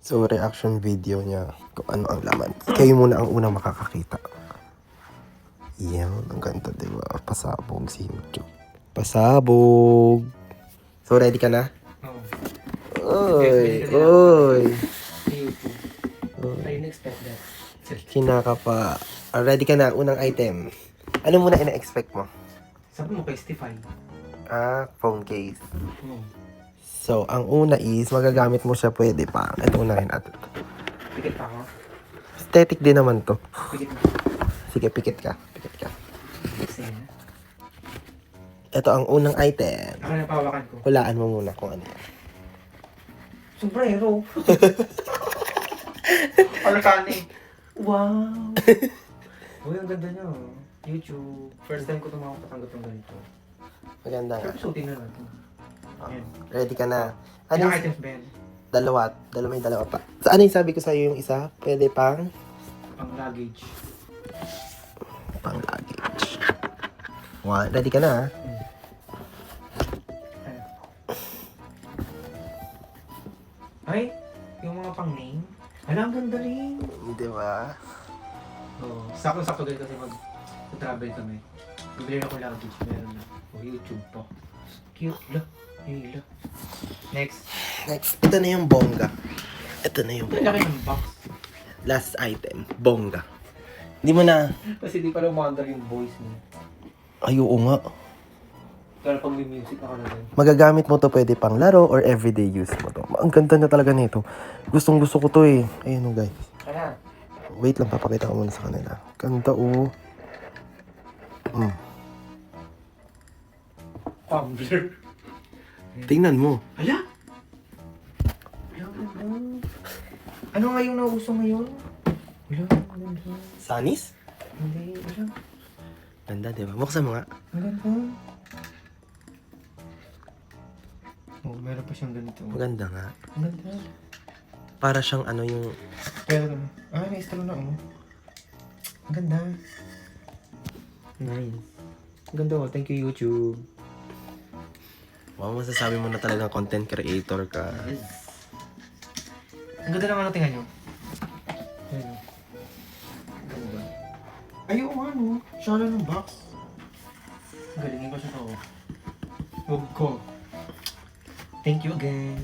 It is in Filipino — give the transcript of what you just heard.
So, reaction video niya kung ano ang laman. Kayo muna ang unang makakakita. Yan, ang ganda, diba? Pasabog si YouTube. Pasabog! So, ready ka na? Oo. Oy! Oy! Sa YouTube. I didn't expect that. Kinaka pa. Ready ka na? Unang item. Ano muna ina-expect mo? Sabi mo, Festify. Phone case. Oo. So, ang una is, magagamit mo siya pwede pa. Ito unahin natin. Pikit pa ako. Aesthetic din naman to. Pikit na. Sige, pikit ka. Pikit ka. Kasi na. Ito ang unang item. Ako na pawakan ko. Hulaan mo muna kung ano yan. Sombrero. Alkaning. Wow. Uy, ang ganda niya. Oh. YouTube. First time ko ito makapatanggap ng ganito. Maganda nga. Pero suotin na natin. Ayan. Ready ka na. Ilang Ano? items ba yan? May dalawa pa. So, ano yung sabi ko sa'yo yung isa? Pwede pang Pang luggage. luggage. One. Ready ka na, ha? Ay, yung mga pang name. Ala, ang ganda rin. Di ba? Oo. Sakto-sakto din kasi mag-travel kami. Bibili ako luggage. Meron na. O, YouTube po. Cute. La. Hila. Next. Next. Ito na yung bongga. Ito na yung Ang laki ng box. last item. Bongga. Hindi mo na... Kasi di pa lang umandar yung voice niya. Ay, oo nga. Kaya pag may music ako na din. Magagamit mo to pwede pang laro or everyday use mo to. Ang ganda na talaga nito. Gustong gusto ko to eh. Ayun o guys. Kaya. Wait lang, papakita ko muna sa kanila. Ganda o. Tumbler. Tingnan mo. Ala! Ala, ganda. Ano nga yung nauso ngayon? Ala, ganda. Sanis? Hindi, ala. Ganda, di ba? Buksan mo nga. Ang ganda. Oh, meron pa siyang ganito. Maganda nga. Ang ganda. Para siyang ano yung... Pero, may straw na oh. Ang ganda. Nice. Ang ganda oh. Thank you, YouTube. Wow, masasabi mo na talagang content creator ka. Ang ganda naman tingnan nyo. Ayan oh. Ang ganda. Ay, oo nga no. Shala ng box. Galingin ko siya to. Huwag ko. Thank you again.